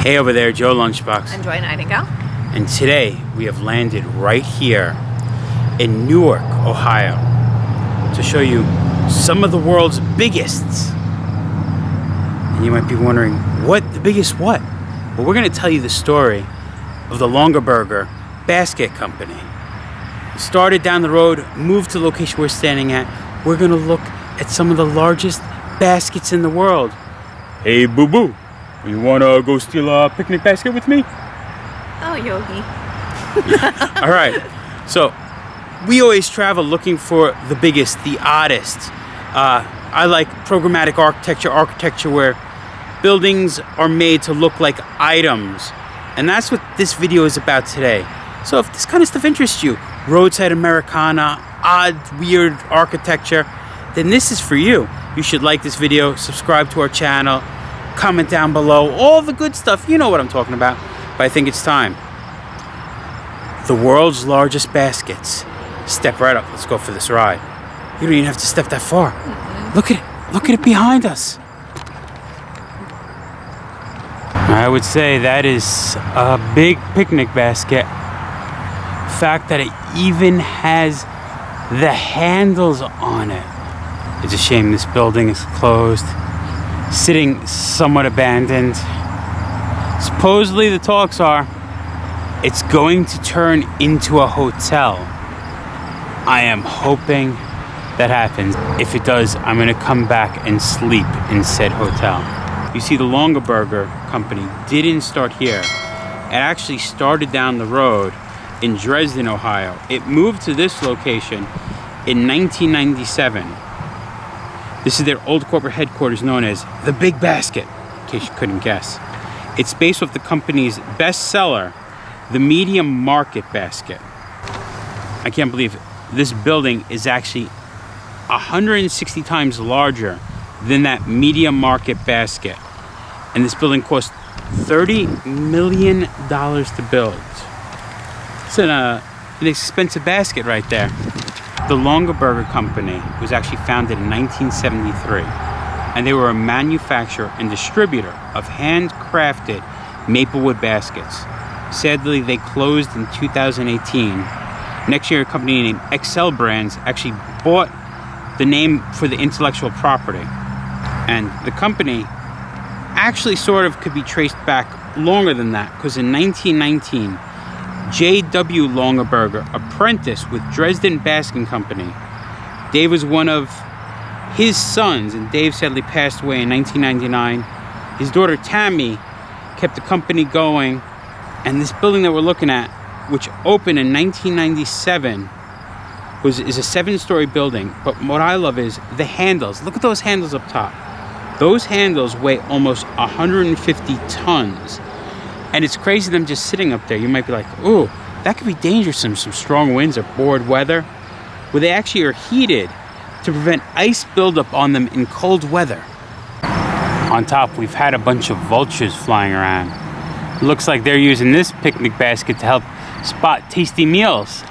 Hey over there, Joe Lunchbox. And Joy Nightingale. And today we have landed right here in Newark, Ohio, to show you some of the world's biggest. And you might be wondering, what? The biggest what? Well, we're going to tell you the story of the Longaberger Basket Company. Started down the road, moved to the location we're standing at. We're going to look at some of the largest baskets in the world. Hey, boo-boo. You wanna go steal a picnic basket with me? Oh, Yogi. All right. So, we always travel looking for the biggest, the oddest. I like programmatic architecture where buildings are made to look like items. And that's what this video is about today. So if this kind of stuff interests you, roadside Americana, odd, weird architecture, then this is for you. You should like this video, subscribe to our channel, comment down below, all the good stuff. You know what I'm talking about. But I think it's time. The world's largest baskets. Step right up. Let's go for this ride. You don't even have to step that far. Mm-hmm. Look at it. Look at it behind us. I would say that is a big picnic basket. The fact that it even has the handles on it. It's a shame this building is closed. Sitting somewhat abandoned. Supposedly the talks are it's going to turn into a hotel. I am hoping that happens. If it does, I'm going to come back and sleep in said hotel. You see, the Longaberger Company didn't start here. It actually started down the road in Dresden, Ohio. It moved to this location in 1997. This is their old corporate headquarters known as the Big Basket, in case you couldn't guess. It's based off the company's bestseller, the Medium Market Basket. I can't believe it. This building is actually 160 times larger than that Medium Market Basket. And this building cost $30 million to build. It's an expensive basket right there. The Longaberger Company was actually founded in 1973, and they were a manufacturer and distributor of handcrafted maplewood baskets. Sadly, they closed in 2018. Next year, a company named Excel Brands actually bought the name for the intellectual property. And the company actually sort of could be traced back longer than that, because in 1919, J.W. Longaberger, apprenticed with Dresden Basket Company. Dave was one of his sons, and Dave sadly passed away in 1999. His daughter Tammy kept the company going, and this building that we're looking at, which opened in 1997, is a 7-story building. But what I love is the handles. Look at those handles up top. Those handles weigh almost 150 tons. And it's crazy them just sitting up there. You might be like, ooh, that could be dangerous in some strong winds or bored weather. Well, they actually are heated to prevent ice buildup on them in cold weather. On top, we've had a bunch of vultures flying around. It looks like they're using this picnic basket to help spot tasty meals.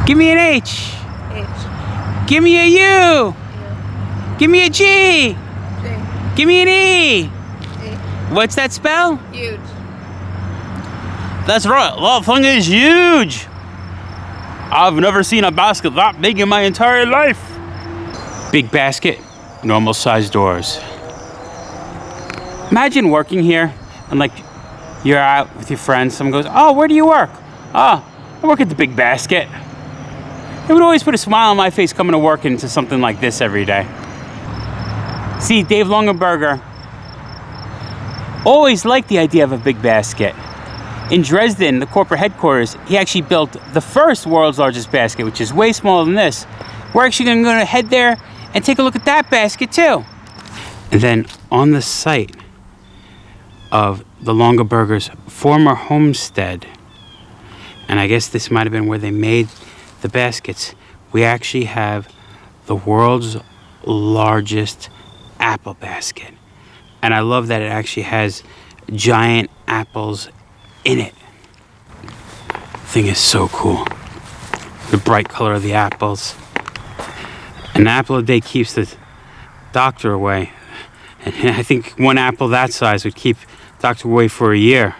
Give me an H. H. Give me a U. Give me a G. J. Give me an E. A. What's that spell? Huge. That's right, that thing is huge. I've never seen a basket that big in my entire life. Big basket, normal size doors. Imagine working here and like you're out with your friends, someone goes, oh, where do you work? Oh, I work at the Big Basket. It would always put a smile on my face coming to work into something like this every day. See, Dave Longaberger always liked the idea of a big basket. In Dresden, the corporate headquarters, he actually built the first world's largest basket, which is way smaller than this. We're actually going to head there and take a look at that basket too. And then on the site of the Longaberger's former homestead, and I guess this might have been where they made the baskets, we actually have the world's largest apple basket. And I love that it actually has giant apples in it. The thing is so cool. The bright color of the apples. An apple a day keeps the doctor away. And I think one apple that size would keep Dr. away for a year.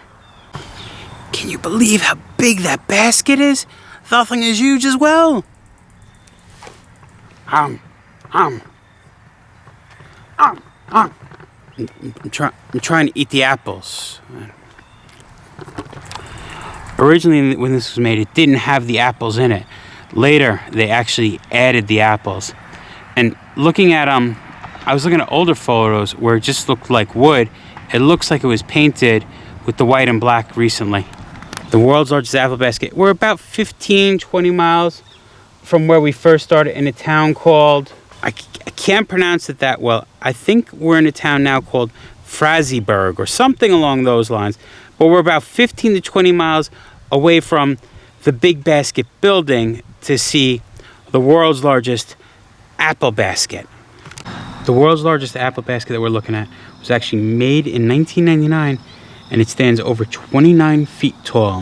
Can you believe how big that basket is? The thing is huge as well. I'm trying to eat the apples. Originally, when this was made, it didn't have the apples in it. Later, they actually added the apples. And looking at I was looking at older photos where it just looked like wood. It looks like it was painted with the white and black recently. The world's largest apple basket. We're about 15, 20 miles from where we first started in a town called, I can't pronounce it that well. I think we're in a town now called Fraziburg or something along those lines. But we're about 15 to 20 miles away from the Big Basket building to see the world's largest apple basket. The world's largest apple basket that we're looking at was actually made in 1999, and it stands over 29 feet tall.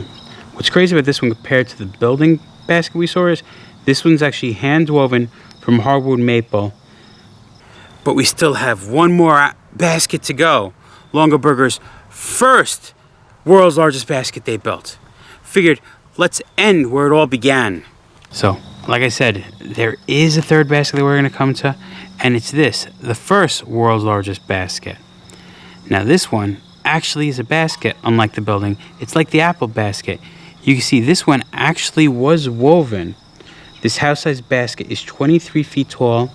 What's crazy about this one compared to the building basket we saw is this one's actually hand woven from hardwood maple. But we still have one more basket to go. Longaberger's first world's largest basket they built. Figured, let's end where it all began. So, like I said, there is a third basket that we're going to come to, and it's this, the first world's largest basket. Now this one actually is a basket, unlike the building. It's like the apple basket. You can see this one actually was woven. This house-sized basket is 23 feet tall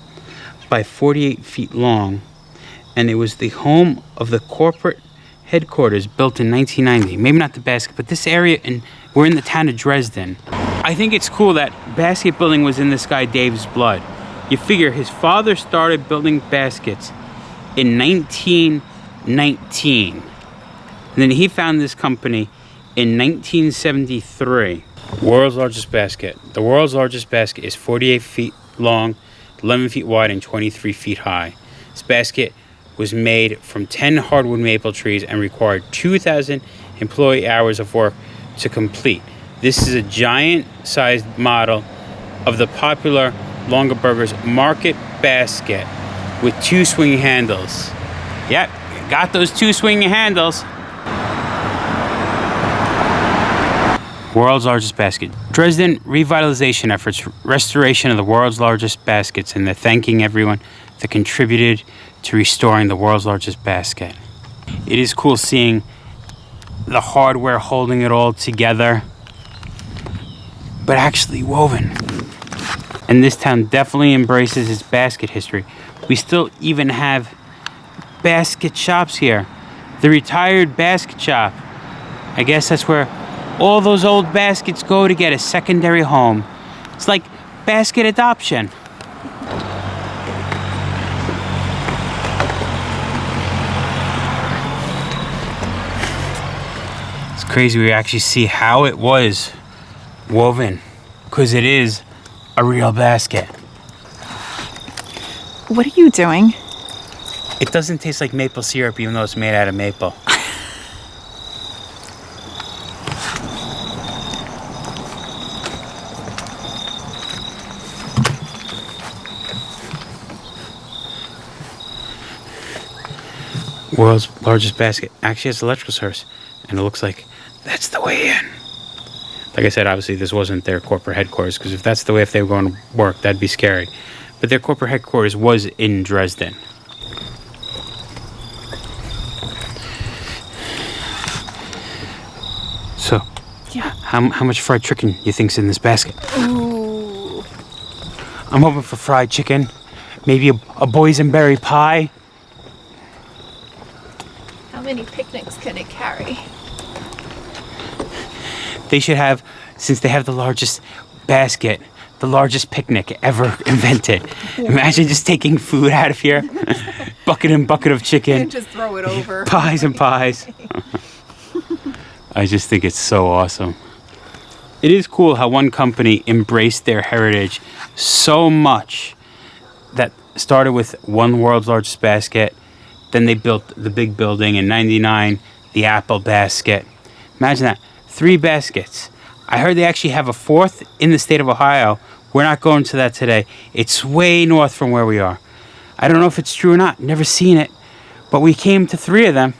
by 48 feet long, and it was the home of the corporate headquarters built in 1990. Maybe not the basket, but this area, and we're in the town of Dresden. I think it's cool that basket building was in this guy Dave's blood. You figure his father started building baskets in 1919. And then he found this company in 1973. World's largest basket. The world's largest basket is 48 feet long, 11 feet wide, and 23 feet high. This basket was made from 10 hardwood maple trees and required 2,000 employee hours of work to complete. This is a giant-sized model of the popular Longaberger's market basket with 2 swinging handles. Yep, got those 2 swinging handles. World's largest basket. Dresden revitalization efforts, restoration of the world's largest baskets, and they're thanking everyone that contributed to restoring the world's largest basket. It is cool seeing the hardware holding it all together, but actually woven. And this town definitely embraces its basket history. We still even have basket shops here. The retired basket shop. I guess that's where all those old baskets go to get a secondary home. It's like basket adoption. It's crazy we actually see how it was woven, because it is a real basket. What are you doing? It doesn't taste like maple syrup even though it's made out of maple. World's largest basket actually has electrical service, and it looks like that's the way in. Like I said, obviously this wasn't their corporate headquarters, because if that's the way if they were going to work, that'd be scary. But their corporate headquarters was in Dresden. So, Yeah. how much fried chicken you think's in this basket? Ooh. I'm hoping for fried chicken, maybe a boysenberry pie. How many picnics can it carry? They should have, since they have the largest basket, the largest picnic ever invented. Imagine just taking food out of here, bucket and bucket of chicken. And just throw it over. Pies and pies. I just think it's so awesome. It is cool how one company embraced their heritage so much that started with one world's largest basket. Then they built the big building in 99, the apple basket. Imagine that, 3 baskets. I heard they actually have a 4th in the state of Ohio. We're not going to that today. It's way north from where we are. I don't know if it's true or not, never seen it. But we came to 3 of them,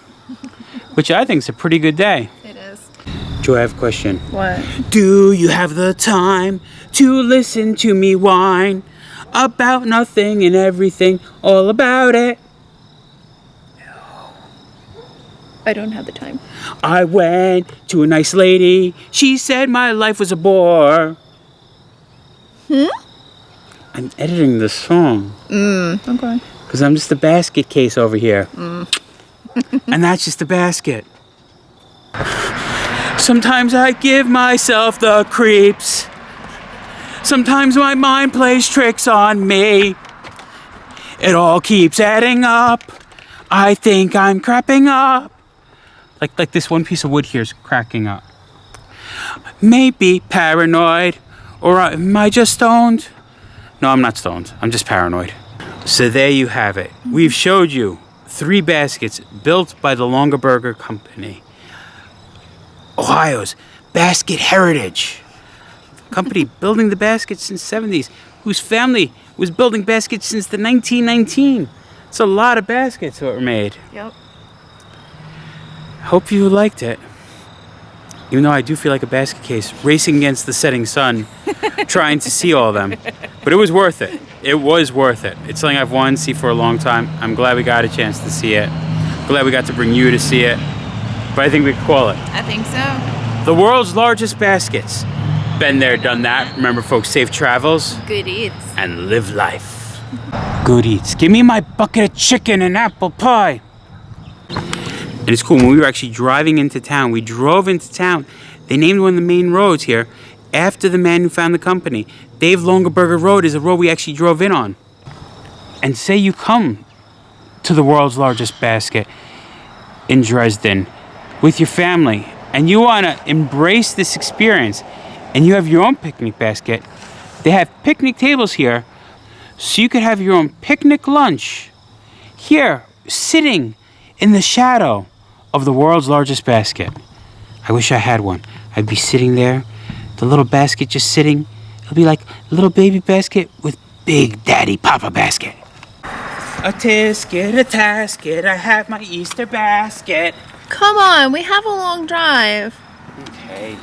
which I think is a pretty good day. It is. Joy, I have a question. What? Do you have the time to listen to me whine about nothing and everything, all about it? I don't have the time. I went to a nice lady. She said my life was a bore. I'm editing the song. Okay. Because I'm just a basket case over here. And that's just a basket. Sometimes I give myself the creeps. Sometimes my mind plays tricks on me. It all keeps adding up. I think I'm crapping up. Like this one piece of wood here is cracking up. Maybe paranoid. Or am I just stoned? No, I'm not stoned. I'm just paranoid. So there you have it. We've showed you 3 baskets built by the Longaberger Company. Ohio's basket heritage. Company building the baskets since the 70s, whose family was building baskets since the 1919. It's a lot of baskets that were made. Yep. Hope you liked it. Even though I do feel like a basket case racing against the setting sun, trying to see all of them. But it was worth it. It was worth it. It's something I've wanted to see for a long time. I'm glad we got a chance to see it. Glad we got to bring you to see it. But I think we could call it I think so. the world's largest baskets. Been there, done that. Remember, folks, safe travels Good eats. and live life. Good eats. Give me my bucket of chicken and apple pie. And it's cool, when we were actually driving into town, we drove into town. They named one of the main roads here after the man who found the company. Dave Longaberger Road is a road we actually drove in on. And say you come to the world's largest basket in Dresden with your family and you want to embrace this experience and you have your own picnic basket, they have picnic tables here so you could have your own picnic lunch here, sitting in the shadow of the world's largest basket. I wish I had one. I'd be sitting there, the little basket just sitting. It'll be like a little baby basket with big daddy papa basket. A tisket, a tasket, I have my Easter basket. Come on, we have a long drive. Okay,